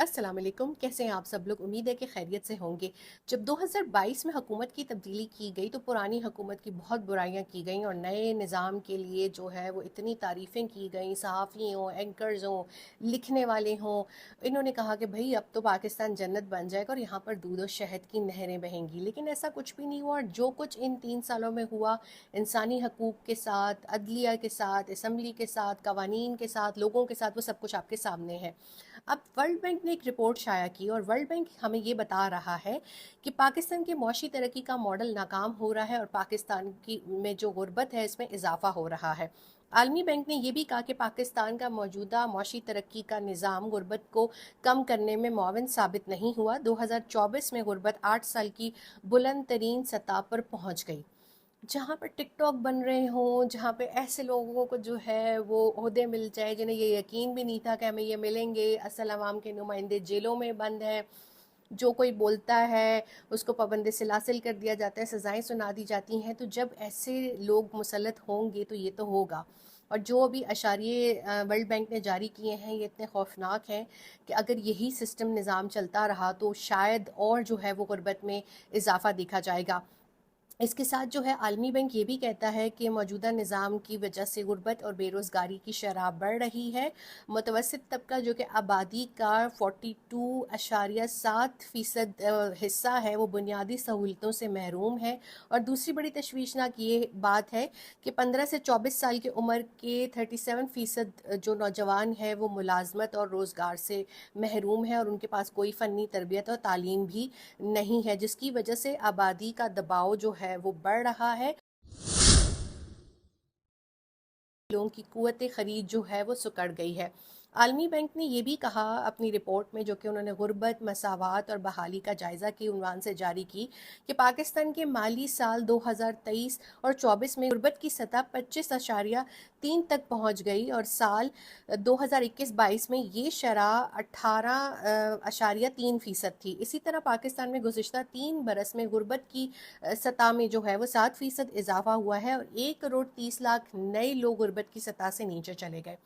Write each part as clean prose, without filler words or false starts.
अस्सलाम वालेकुम। कैसे हैं आप सब लोग? उम्मीद है कि खैरियत से होंगे। जब 2022 में हुकूमत की तब्दीली की गई तो पुरानी हुकूमत की बहुत बुराइयां की गई और नए निज़ाम के लिए जो है वो इतनी तारीफ़ें की गई। सहाफ़ी हों, एंकर्स हों, लिखने वाले हों, इन्होंने कहा कि भाई अब तो पाकिस्तान जन्नत बन जाएगा और यहाँ पर दूध और शहद की नहरें बहेंगी। लेकिन ऐसा कुछ भी नहीं हुआ और जो कुछ इन 3 सालों में हुआ इंसानी हकूक़ के साथ, अदलिया के साथ, असम्बली के साथ, कवानीन के साथ, लोगों के साथ, वो सब कुछ आपके सामने है। अब वर्ल्ड बैंक ने एक रिपोर्ट शाया की और वर्ल्ड बैंक हमें ये बता रहा है कि पाकिस्तान की मौशी तरक्की का मॉडल नाकाम हो रहा है और पाकिस्तान की में जो गुर्बत है इसमें इजाफा हो रहा है। आलमी बैंक ने यह भी कहा कि पाकिस्तान का मौजूदा मौशी तरक्की का निज़ाम गुर्बत को कम करने में मुआविन साबित नहीं हुआ। 2024 में गुर्बत 8 साल की बुलंद तरीन सतह पर पहुँच गई। जहाँ पर टिकटॉक बन रहे हों, जहाँ पे ऐसे लोगों को जो है वो ओहदे मिल जाए जिन्हें ये यकीन भी नहीं था कि हमें ये मिलेंगे। असल अवाम के नुमाइंदे जेलों में बंद हैं, जो कोई बोलता है उसको पाबंद सिलासिल कर दिया जाता है, सज़ाएं सुना दी जाती हैं। तो जब ऐसे लोग मुसल्लत होंगे तो ये तो होगा। और जो अभी अशारिये वर्ल्ड बैंक ने जारी किए हैं ये इतने खौफनाक हैं कि अगर यही सिस्टम निज़ाम चलता रहा तो शायद और जो है वो गुर्बत में इजाफा देखा जाएगा। इसके साथ जो है आलमी बैंक ये भी कहता है कि मौजूदा निज़ाम की वजह से गुर्बत और बेरोज़गारी की शरह बढ़ रही है। मुतवसत तबका जो कि आबादी का 42.7% हिस्सा है वो बुनियादी सहूलतों से महरूम है। और दूसरी बड़ी तशवीशनाक ये बात है कि 15 से 24 साल की उम्र के 37% जो नौजवान है वो मुलाजमत और रोज़गार से महरूम है और उनके पास कोई फ़नी तरबियत और तालीम भी नहीं है, जिसकी वजह से आबादी का दबाव जो है वो बढ़ रहा है। लोगों की कुव्वत ख़रीद जो है वो सुकड़ गई है। आलमी बैंक ने यह भी कहा अपनी रिपोर्ट में, जो कि उन्होंने गुर्बत, मसावात और बहाली का जायज़ा के उन्वान से जारी की, कि पाकिस्तान के माली साल 2023 और 24 में गुर्बत की सतह 25.3 तक पहुँच गई और साल 2021-22 में ये शरह 18.3% थी। इसी तरह पाकिस्तान में गुज़िश्ता 3 बरस में गुर्बत की सतह में जो है वो 7% इजाफा हुआ है और 1 करोड़ 30 लाख नए लोग गुर्बत की सतह से नीचे चले गए।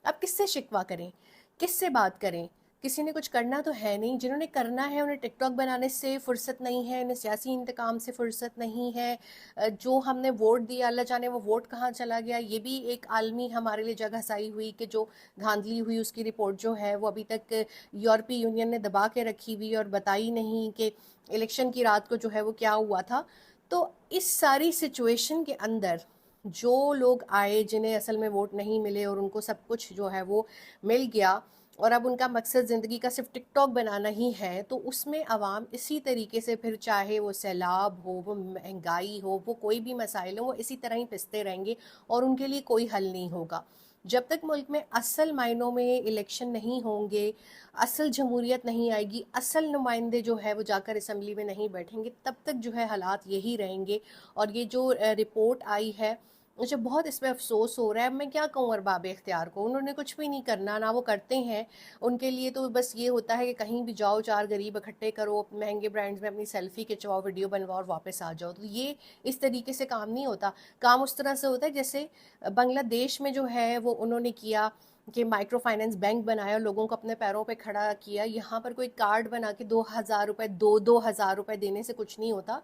अब किससे शिकवा करें, किससे बात करें? किसी ने कुछ करना तो है नहीं। जिन्होंने करना है उन्हें टिकटॉक बनाने से फुर्सत नहीं है, उन्हें सियासी इंतकाम से फुर्सत नहीं है। जो हमने वोट दिया अल्लाह जाने वो वोट कहाँ चला गया। ये भी एक आलमी हमारे लिए जगह हसाई हुई कि जो धांधली हुई उसकी रिपोर्ट जो है वो अभी तक यूरोपीय यूनियन ने दबा के रखी हुई और बताई नहीं कि इलेक्शन की रात को जो है वो क्या हुआ था। तो इस सारी सिचुएशन के अंदर जो लोग आए जिन्हें असल में वोट नहीं मिले और उनको सब कुछ जो है वो मिल गया और अब उनका मकसद ज़िंदगी का सिर्फ टिकटॉक बनाना ही है, तो उसमें आवाम इसी तरीके से फिर चाहे वो सैलाब हो, वो महंगाई हो, वो कोई भी मसाइल हो, वो इसी तरह ही पिसते रहेंगे और उनके लिए कोई हल नहीं होगा। जब तक मुल्क में असल मायनों में इलेक्शन नहीं होंगे, असल जमहूरियत नहीं आएगी, असल नुमाइंदे जो है वो जाकर असम्बली में नहीं बैठेंगे, तब तक जो है हालात यही रहेंगे। और ये जो रिपोर्ट आई है मुझे बहुत इस पे अफसोस हो रहा है। मैं क्या कहूँ अरबाब इख्तियार को, उन्होंने कुछ भी नहीं करना, ना वो करते हैं। उनके लिए तो बस ये होता है कि कहीं भी जाओ, चार गरीब इकट्ठे करो, महंगे ब्रांड्स में अपनी सेल्फी खिंचवाओ, वीडियो बनवाओ और वापस आ जाओ। तो ये इस तरीके से काम नहीं होता। काम उस तरह से होता है जैसे बांग्लादेश में जो है वो उन्होंने किया कि माइक्रो फाइनेंस बैंक बनाया और लोगों को अपने पैरों पे खड़ा किया। यहाँ पर कोई कार्ड बना के 2,000 रुपये, 2,000 रुपये देने से कुछ नहीं होता।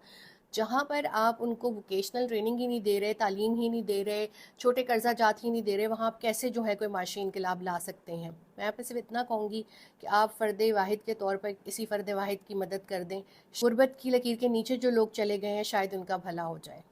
जहाँ पर आप उनको वोकेशनल ट्रेनिंग ही नहीं दे रहे, तालीम ही नहीं दे रहे, छोटे कर्जा जात ही नहीं दे रहे, वहाँ आप कैसे जो है कोई माशी इनकलाब ला सकते हैं? मैं आपसे सिर्फ इतना कहूँगी कि आप फ़र्द वाहिद के तौर पर इसी फ़र्द वाहिद की मदद कर दें। गुर्बत की लकीर के नीचे जो लोग चले गए हैं शायद उनका भला हो जाए।